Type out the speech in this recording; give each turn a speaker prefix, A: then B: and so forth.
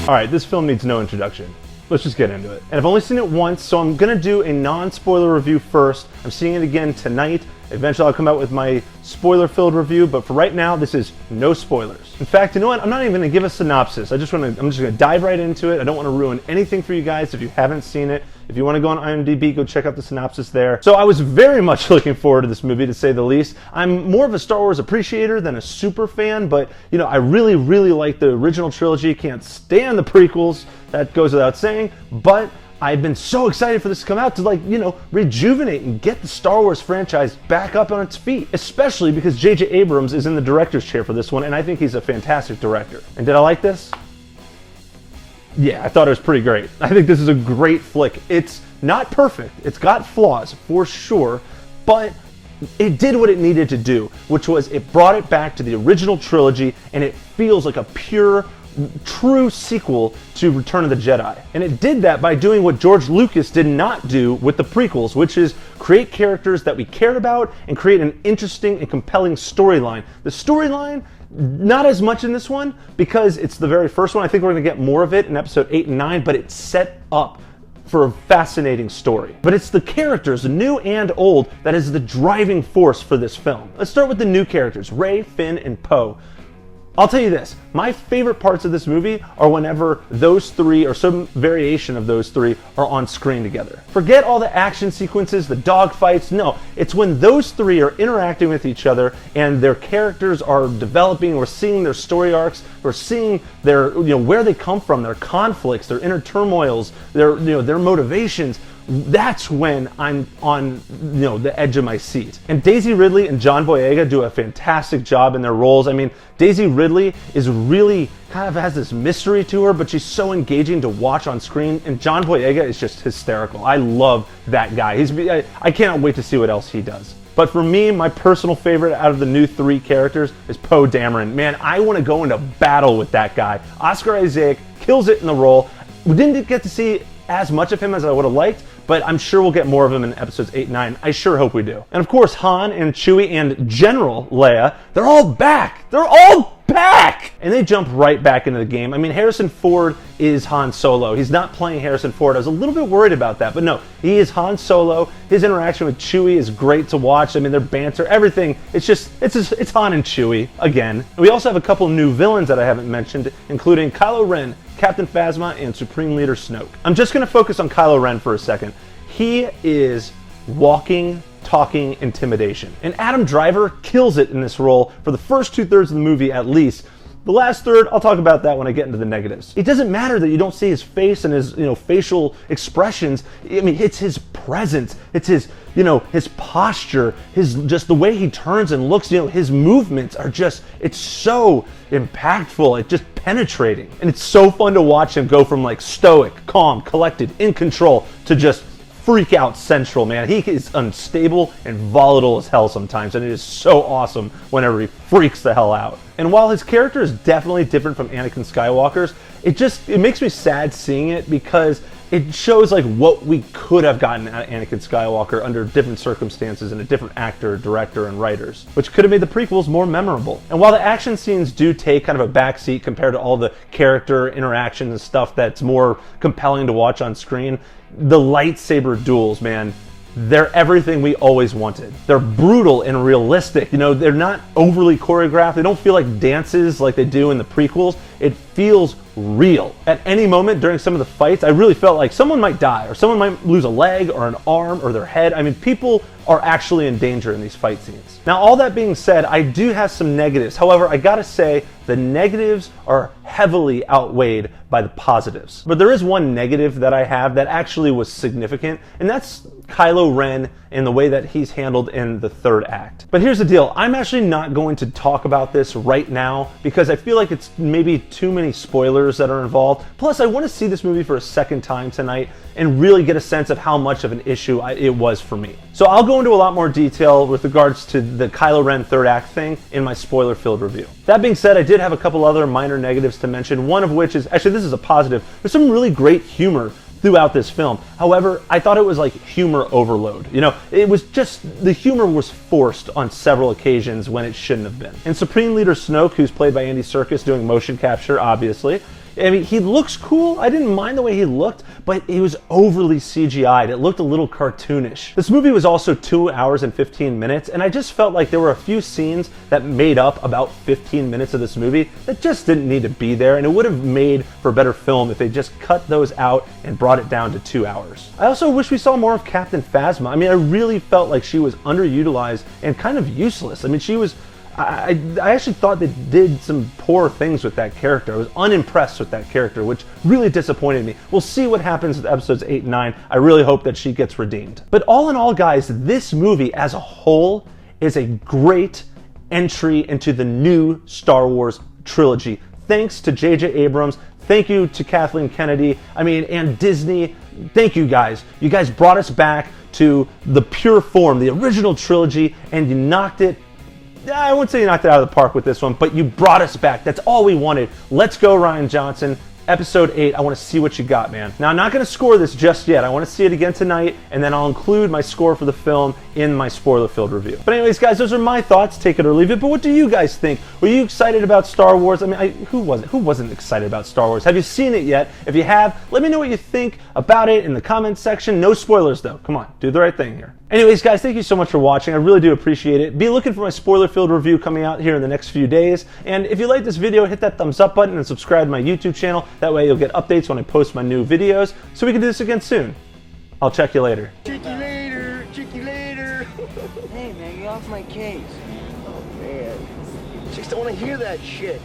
A: Alright, this film needs no introduction. Let's just get into it. And I've only seen it once, so I'm gonna do a non-spoiler review first. I'm seeing it again tonight. Eventually I'll come out with my spoiler-filled review, but for right now, this is no spoilers. In fact, you know what? I'm not even gonna give a synopsis. I'm just gonna dive right into it. I don't wanna ruin anything for you guys if you haven't seen it. If you wanna go on IMDb, go check out the synopsis there. So I was very much looking forward to this movie, to say the least. I'm more of a Star Wars appreciator than a super fan, but you know, I really, really like the original trilogy. Can't stand the prequels. That goes without saying, but I've been so excited for this to come out to, like, you know, rejuvenate and get the Star Wars franchise back up on its feet, especially because J.J. Abrams is in the director's chair for this one, and I think he's a fantastic director. And did I like this? Yeah, I thought it was pretty great. I think this is a great flick. It's not perfect. It's got flaws, for sure, but it did what it needed to do, which was it brought it back to the original trilogy, and it feels like a pure, true sequel to Return of the Jedi. And it did that by doing what George Lucas did not do with the prequels, which is create characters that we cared about and create an interesting and compelling storyline. The storyline, not as much in this one, because it's the very first one. I think we're going to get more of it in episode 8 and 9, but it's set up for a fascinating story. But it's the characters, new and old, that is the driving force for this film. Let's start with the new characters, Rey, Finn, and Poe. I'll tell you this, my favorite parts of this movie are whenever those three, or some variation of those three, are on screen together. Forget all the action sequences, the dogfights, no. It's when those three are interacting with each other and their characters are developing, we're seeing their story arcs, we're seeing their, you know, where they come from, their conflicts, their inner turmoils, their, you know, their motivations. That's when I'm on, you know, the edge of my seat. And Daisy Ridley and John Boyega do a fantastic job in their roles. I mean, Daisy Ridley is really kind of has this mystery to her, but she's so engaging to watch on screen. And John Boyega is just hysterical. I love that guy. I cannot wait to see what else he does. But for me, my personal favorite out of the new three characters is Poe Dameron. Man, I want to go into battle with that guy. Oscar Isaac kills it in the role. We didn't get to see as much of him as I would have liked, but I'm sure we'll get more of him in episodes 8 and 9. I sure hope we do. And of course, Han and Chewie and General Leia, they're all back! They're all back! And they jump right back into the game. I mean, Harrison Ford is Han Solo. He's not playing Harrison Ford. I was a little bit worried about that, but no, he is Han Solo. His interaction with Chewie is great to watch. I mean, their banter, everything. It's Han and Chewie again. And we also have a couple new villains that I haven't mentioned, including Kylo Ren, Captain Phasma, and Supreme Leader Snoke. I'm just going to focus on Kylo Ren for a second. He is walking, talking intimidation. And Adam Driver kills it in this role for the first 2/3 of the movie at least. The last third, I'll talk about that when I get into the negatives. It doesn't matter that you don't see his face and his, you know, facial expressions. I mean, it's his presence, it's his, you know, his posture, just the way he turns and looks, you know, his movements are just, it's so impactful, it's just penetrating. And it's so fun to watch him go from like stoic, calm, collected, in control to just freak out central, man. He is unstable and volatile as hell sometimes, and it is so awesome whenever he freaks the hell out. And while his character is definitely different from Anakin Skywalker's, it makes me sad seeing it because it shows like what we could have gotten out of Anakin Skywalker under different circumstances and a different actor, director, and writers, which could have made the prequels more memorable. And while the action scenes do take kind of a backseat compared to all the character interactions and stuff that's more compelling to watch on screen, the lightsaber duels, man, they're everything we always wanted. They're brutal and realistic. You know, they're not overly choreographed. They don't feel like dances like they do in the prequels. It feels real. At any moment during some of the fights, I really felt like someone might die, or someone might lose a leg or an arm or their head. I mean, people are actually in danger in these fight scenes. Now, all that being said, I do have some negatives. However, I gotta say, the negatives are heavily outweighed by the positives. But there is one negative that I have that actually was significant, and that's Kylo Ren and the way that he's handled in the third act. But here's the deal, I'm actually not going to talk about this right now because I feel like it's maybe too many spoilers that are involved. Plus, I want to see this movie for a second time tonight and really get a sense of how much of an issue it was for me. So I'll go into a lot more detail with regards to the Kylo Ren third act thing in my spoiler-filled review. That being said, I did have a couple other minor negatives to mention, one of which is, actually this is a positive, there's some really great humor throughout this film. However, I thought it was like humor overload. You know, it was just, the humor was forced on several occasions when it shouldn't have been. And Supreme Leader Snoke, who's played by Andy Serkis doing motion capture, obviously, I mean, he looks cool. I didn't mind the way he looked, but he was overly CGI'd. It looked a little cartoonish. This movie was also 2 hours and 15 minutes, and I just felt like there were a few scenes that made up about 15 minutes of this movie that just didn't need to be there, and it would have made for a better film if they just cut those out and brought it down to 2 hours. I also wish we saw more of Captain Phasma. I mean, I really felt like she was underutilized and kind of useless. I mean, she was... I actually thought they did some poor things with that character. I was unimpressed with that character, which really disappointed me. We'll see what happens with episodes 8 and 9. I really hope that she gets redeemed. But all in all, guys, this movie as a whole is a great entry into the new Star Wars trilogy. Thanks to J.J. Abrams. Thank you to Kathleen Kennedy. I mean, and Disney. Thank you guys. You guys brought us back to the pure form, the original trilogy, and you knocked it. I wouldn't say you knocked it out of the park with this one, but you brought us back. That's all we wanted. Let's go, Rian Johnson. Episode 8, I want to see what you got, man. Now, I'm not going to score this just yet. I want to see it again tonight, and then I'll include my score for the film in my spoiler-filled review. But anyways, guys, those are my thoughts. Take it or leave it. But what do you guys think? Were you excited about Star Wars? I mean, who wasn't excited about Star Wars? Have you seen it yet? If you have, let me know what you think about it in the comments section. No spoilers, though. Come on, do the right thing here. Anyways, guys, thank you so much for watching. I really do appreciate it. Be looking for my spoiler-filled review coming out here in the next few days. And if you like this video, hit that thumbs up button and subscribe to my YouTube channel. That way you'll get updates when I post my new videos. So we can do this again soon. I'll check you later.
B: Check you later. Check you later.
C: Hey, man, get off my case.
B: Oh, man. Chicks don't want to hear that shit.